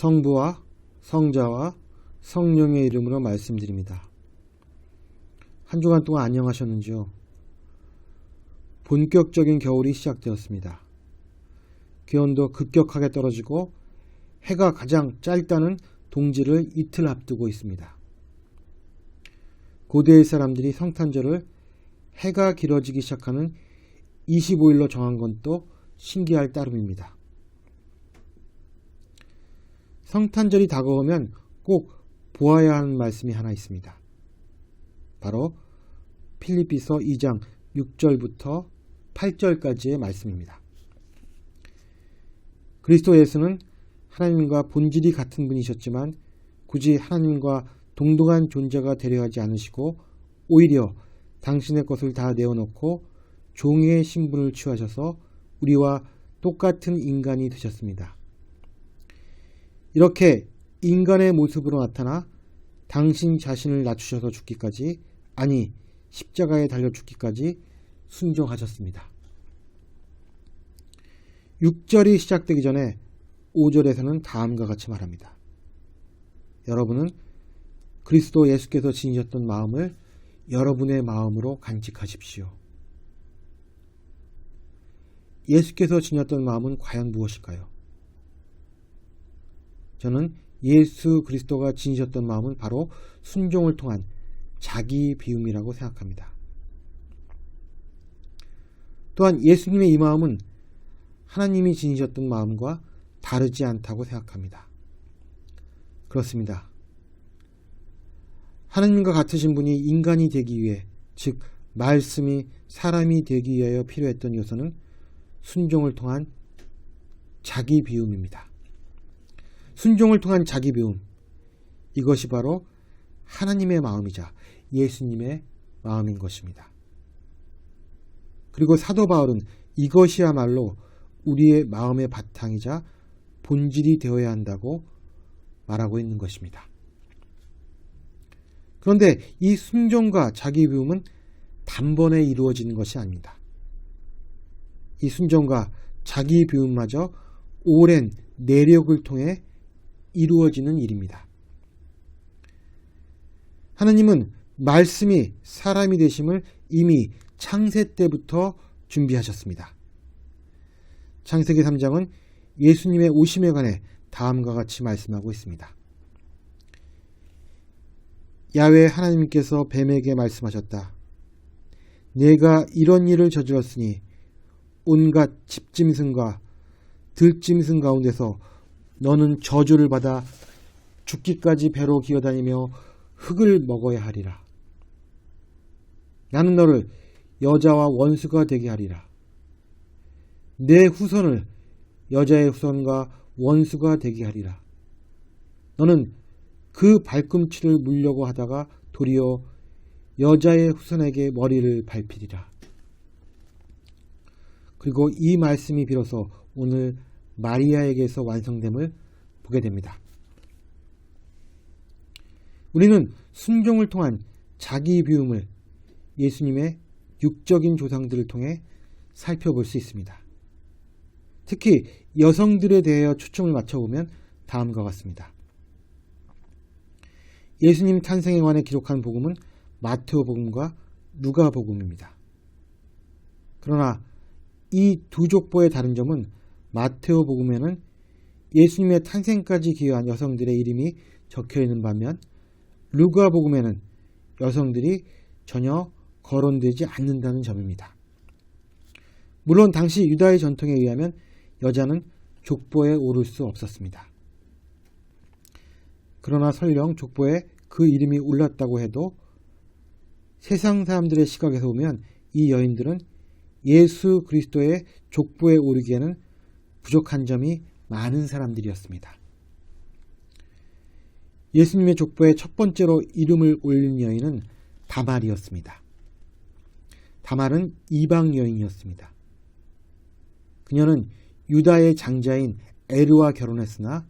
성부와 성자와 성령의 이름으로 말씀드립니다. 한 주간 동안 안녕하셨는지요? 본격적인 겨울이 시작되었습니다. 기온도 급격하게 떨어지고 해가 가장 짧다는 동지를 이틀 앞두고 있습니다. 고대의 사람들이 성탄절을 해가 길어지기 시작하는 25일로 정한 건 또 신기할 따름입니다. 성탄절이 다가오면 꼭 보아야 하는 말씀이 하나 있습니다. 바로 필립비서 2장 6절부터 8절까지의 말씀입니다. 그리스도 예수는 하나님과 본질이 같은 분이셨지만 굳이 하나님과 동등한 존재가 되려 하지 않으시고 오히려 당신의 것을 다 내어놓고 종의 신분을 취하셔서 우리와 똑같은 인간이 되셨습니다. 이렇게 인간의 모습으로 나타나 당신 자신을 낮추셔서 죽기까지, 아니 십자가에 달려 죽기까지 순종하셨습니다. 6절이 시작되기 전에 5절에서는 다음과 같이 말합니다. 여러분은 그리스도 예수께서 지니셨던 마음을 여러분의 마음으로 간직하십시오. 예수께서 지녔던 마음은 과연 무엇일까요? 저는 예수 그리스도가 지니셨던 마음은 바로 순종을 통한 자기 비움이라고 생각합니다. 또한 예수님의 이 마음은 하나님이 지니셨던 마음과 다르지 않다고 생각합니다. 그렇습니다. 하나님과 같으신 분이 인간이 되기 위해, 즉 말씀이 사람이 되기 위하여 필요했던 요소는 순종을 통한 자기 비움입니다. 순종을 통한 자기 비움, 이것이 바로 하나님의 마음이자 예수님의 마음인 것입니다. 그리고 사도 바울은 이것이야말로 우리의 마음의 바탕이자 본질이 되어야 한다고 말하고 있는 것입니다. 그런데 이 순종과 자기 비움은 단번에 이루어지는 것이 아닙니다. 이 순종과 자기 비움마저 오랜 내력을 통해 이루어지는 일입니다. 하나님은 말씀이 사람이 되심을 이미 창세 때부터 준비하셨습니다. 창세기 3장은 예수님의 오심에 관해 다음과 같이 말씀하고 있습니다. 야훼 하나님께서 뱀에게 말씀하셨다. 내가 이런 일을 저질렀으니 온갖 집짐승과 들짐승 가운데서 너는 저주를 받아 죽기까지 배로 기어다니며 흙을 먹어야 하리라. 나는 너를 여자와 원수가 되게 하리라. 내 후손을 여자의 후손과 원수가 되게 하리라. 너는 그 발꿈치를 물려고 하다가 도리어 여자의 후손에게 머리를 밟히리라. 그리고 이 말씀이 비로소 오늘 마리아에게서 완성됨을 보게 됩니다. 우리는 순종을 통한 자기 비움을 예수님의 육적인 조상들을 통해 살펴볼 수 있습니다. 특히 여성들에 대하여 초점을 맞춰보면 다음과 같습니다. 예수님 탄생에 관해 기록한 복음은 마테오 복음과 누가 복음입니다. 그러나 이 두 족보의 다른 점은 마테오 복음에는 예수님의 탄생까지 기여한 여성들의 이름이 적혀있는 반면 루가 복음에는 여성들이 전혀 거론되지 않는다는 점입니다. 물론 당시 유다의 전통에 의하면 여자는 족보에 오를 수 없었습니다. 그러나 설령 족보에 그 이름이 올랐다고 해도 세상 사람들의 시각에서 보면 이 여인들은 예수 그리스도의 족보에 오르기에는 부족한 점이 많은 사람들이었습니다. 예수님의 족보에 첫 번째로 이름을 올린 여인은 다말이었습니다. 다말은 이방 여인이었습니다. 그녀는 유다의 장자인 에르와 결혼했으나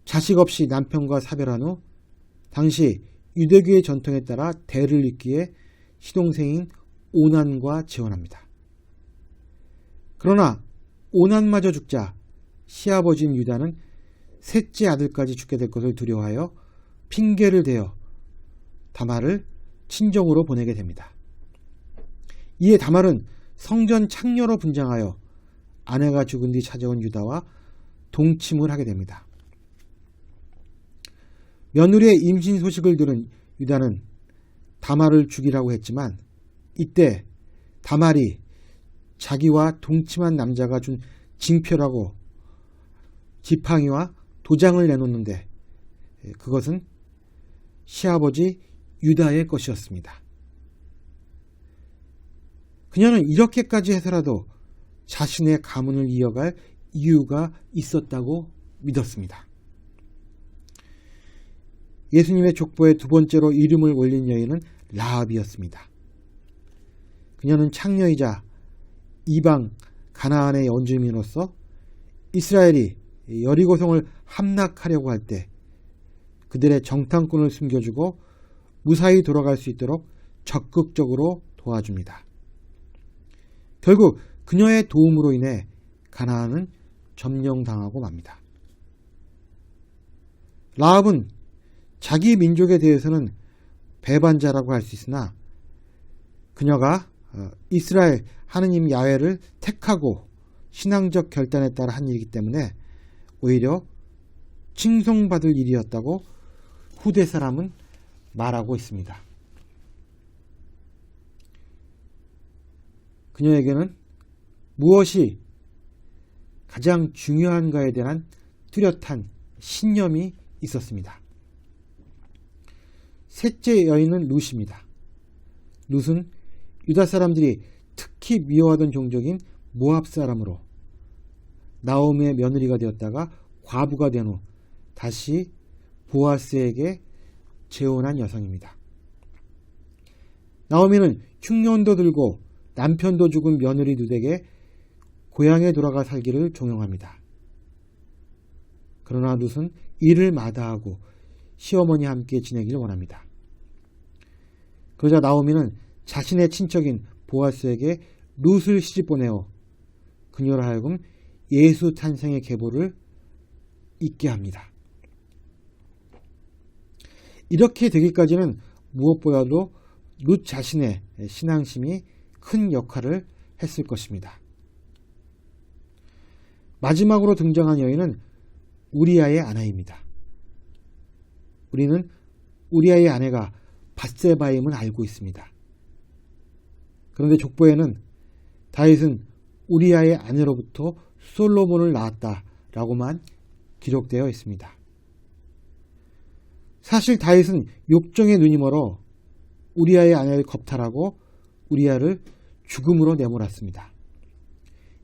자식 없이 남편과 사별한 후 당시 유대교의 전통에 따라 대를 잇기에 시동생인 오난과 재혼합니다. 그러나 오난마저 죽자 시아버지인 유다는 셋째 아들까지 죽게 될 것을 두려워하여 핑계를 대어 다말을 친정으로 보내게 됩니다. 이에 다말은 성전 창녀로 분장하여 아내가 죽은 뒤 찾아온 유다와 동침을 하게 됩니다. 며느리의 임신 소식을 들은 유다는 다말을 죽이라고 했지만 이때 다말이 자기와 동침한 남자가 준 징표라고 지팡이와 도장을 내놓는데 그것은 시아버지 유다의 것이었습니다. 그녀는 이렇게까지 해서라도 자신의 가문을 이어갈 이유가 있었다고 믿었습니다. 예수님의 족보에 두 번째로 이름을 올린 여인은 라합이었습니다. 그녀는 창녀이자 이방 가나안의 원주민으로서 이스라엘이 여리고성을 함락하려고 할 때 그들의 정탐꾼을 숨겨주고 무사히 돌아갈 수 있도록 적극적으로 도와줍니다. 결국 그녀의 도움으로 인해 가나안은 점령당하고 맙니다. 라합은 자기 민족에 대해서는 배반자라고 할 수 있으나 그녀가 이스라엘 하느님 야훼를 택하고 신앙적 결단에 따라 한 일이기 때문에 오히려 칭송받을 일이었다고 후대 사람은 말하고 있습니다. 그녀에게는 무엇이 가장 중요한가에 대한 뚜렷한 신념이 있었습니다. 셋째 여인은 룻입니다. 룻은 유다 사람들이 특히 미워하던 종족인 모압 사람으로 나오미의 며느리가 되었다가 과부가 된 후 다시 보아스에게 재혼한 여성입니다. 나오미는 흉년도 들고 남편도 죽은 며느리 룻에게 고향에 돌아가 살기를 종용합니다. 그러나 룻은 이를 마다하고 시어머니와 함께 지내기를 원합니다. 그러자 나오미는 자신의 친척인 보아스에게 룻을 시집보내어 그녀로 하여금 예수 탄생의 계보를 잊게 합니다. 이렇게 되기까지는 무엇보다도 룻 자신의 신앙심이 큰 역할을 했을 것입니다. 마지막으로 등장한 여인은 우리아의 아내입니다. 우리는 우리아의 아내가 밧세바임을 알고 있습니다. 그런데 족보에는 다윗은 우리아의 아내로부터 솔로몬을 낳았다라고만 기록되어 있습니다. 사실 다윗은 욕정의 눈이 멀어 우리아의 아내를 겁탈하고 우리아를 죽음으로 내몰았습니다.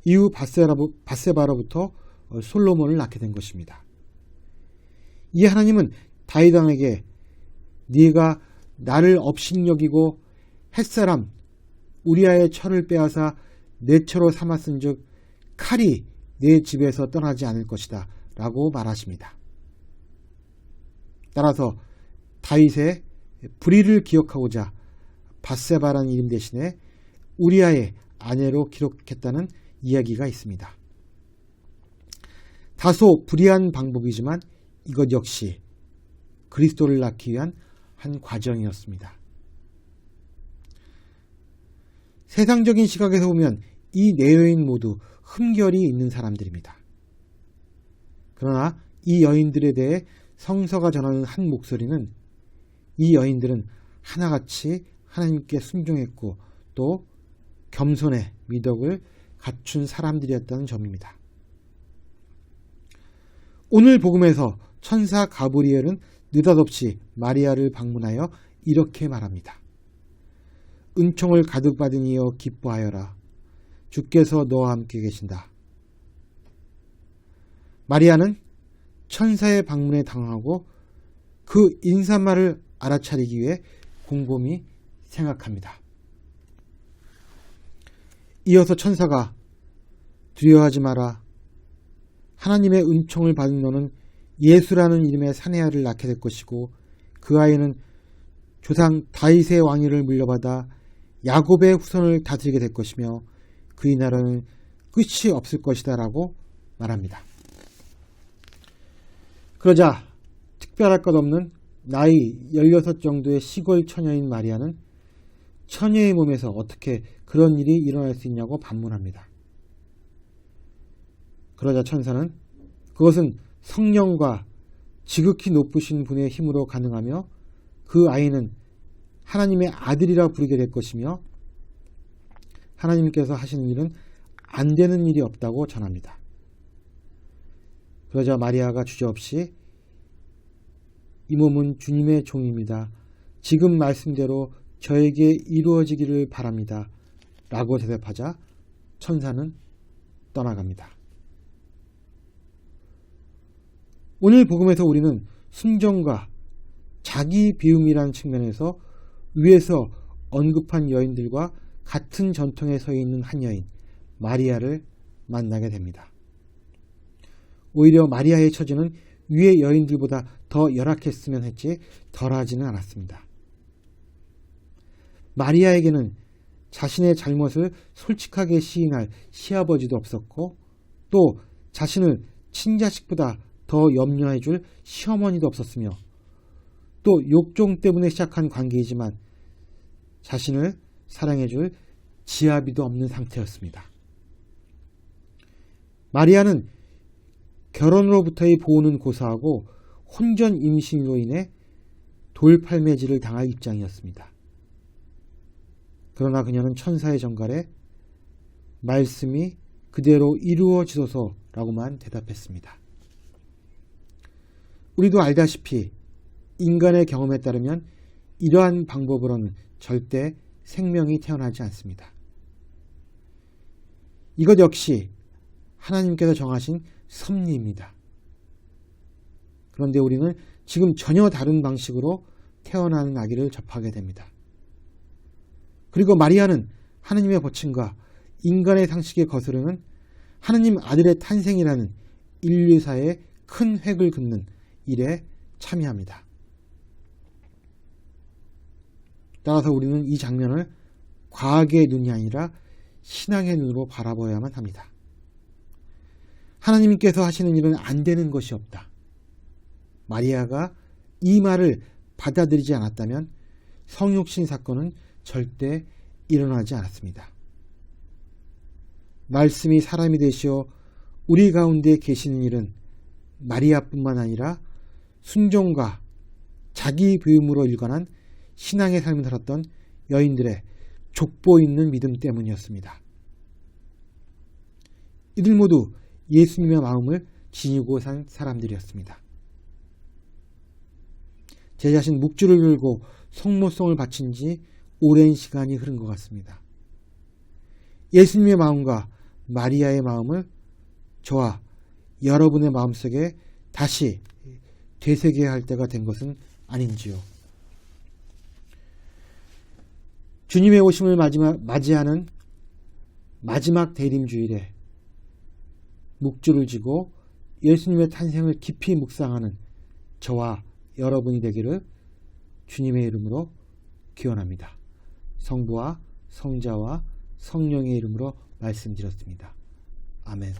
이후 밧세바로부터 솔로몬을 낳게 된 것입니다. 이 하나님은 다윗 왕에게 네가 나를 업신여기고 햇사람 우리아의 철을 빼앗아 내 처로 삼았은즉 칼이 내 집에서 떠나지 않을 것이다 라고 말하십니다. 따라서 다윗의 불의를 기억하고자 밧세바라는 이름 대신에 우리아의 아내로 기록했다는 이야기가 있습니다. 다소 불의한 방법이지만 이것 역시 그리스도를 낳기 위한 한 과정이었습니다. 세상적인 시각에서 보면 이 네 여인 모두 흠결이 있는 사람들입니다. 그러나 이 여인들에 대해 성서가 전하는 한 목소리는 이 여인들은 하나같이 하나님께 순종했고 또 겸손의 미덕을 갖춘 사람들이었다는 점입니다. 오늘 복음에서 천사 가브리엘은 느닷없이 마리아를 방문하여 이렇게 말합니다. 은총을 가득 받은 이여 기뻐하여라. 주께서 너와 함께 계신다. 마리아는 천사의 방문에 당황하고 그 인사말을 알아차리기 위해 곰곰이 생각합니다. 이어서 천사가 두려워하지 마라. 하나님의 은총을 받은 너는 예수라는 이름의 사내아를 낳게 될 것이고 그 아이는 조상 다윗의 왕위를 물려받아 야곱의 후손을 다스리게 될 것이며 그의 나라는 끝이 없을 것이다 라고 말합니다. 그러자 특별할 것 없는 나이 16 정도의 시골 처녀인 마리아는 처녀의 몸에서 어떻게 그런 일이 일어날 수 있냐고 반문합니다. 그러자 천사는 그것은 성령과 지극히 높으신 분의 힘으로 가능하며 그 아이는 하나님의 아들이라 부르게 될 것이며 하나님께서 하시는 일은 안 되는 일이 없다고 전합니다. 그러자 마리아가 주저없이 이 몸은 주님의 종입니다. 지금 말씀대로 저에게 이루어지기를 바랍니다. 라고 대답하자 천사는 떠나갑니다. 오늘 복음에서 우리는 순종과 자기 비움이라는 측면에서 위에서 언급한 여인들과 같은 전통에 서 있는 한 여인 마리아를 만나게 됩니다. 오히려 마리아의 처지는 위의 여인들보다 더 열악했으면 했지 덜하지는 않았습니다. 마리아에게는 자신의 잘못을 솔직하게 시인할 시아버지도 없었고 또 자신을 친자식보다 더 염려해줄 시어머니도 없었으며 또 욕종 때문에 시작한 관계이지만 자신을 사랑해줄 지아비도 없는 상태였습니다. 마리아는 결혼으로부터의 보호는 고사하고 혼전 임신으로 인해 돌팔매질을 당할 입장이었습니다. 그러나 그녀는 천사의 전갈에 말씀이 그대로 이루어지소서라고만 대답했습니다. 우리도 알다시피 인간의 경험에 따르면 이러한 방법으로는 절대 생명이 태어나지 않습니다. 이것 역시 하나님께서 정하신 섭리입니다. 그런데 우리는 지금 전혀 다른 방식으로 태어나는 아기를 접하게 됩니다. 그리고 마리아는 하나님의 법칙과 인간의 상식에 거스르는 하나님 아들의 탄생이라는 인류사의 큰 획을 긋는 일에 참여합니다. 따라서 우리는 이 장면을 과학의 눈이 아니라 신앙의 눈으로 바라봐야만 합니다. 하나님께서 하시는 일은 안 되는 것이 없다. 마리아가 이 말을 받아들이지 않았다면 성육신 사건은 절대 일어나지 않았습니다. 말씀이 사람이 되시어 우리 가운데 계시는 일은 마리아뿐만 아니라 순종과 자기 부임으로 일관한 신앙의 삶을 살았던 여인들의 족보 있는 믿음 때문이었습니다. 이들 모두 예수님의 마음을 지니고 산 사람들이었습니다. 제 자신 묵주를 들고 성모성을 바친 지 오랜 시간이 흐른 것 같습니다. 예수님의 마음과 마리아의 마음을 저와 여러분의 마음속에 다시 되새겨야 할 때가 된 것은 아닌지요. 주님의 오심을 맞이하는 마지막 대림주일에 묵주를 지고 예수님의 탄생을 깊이 묵상하는 저와 여러분이 되기를 주님의 이름으로 기원합니다. 성부와 성자와 성령의 이름으로 말씀드렸습니다. 아멘.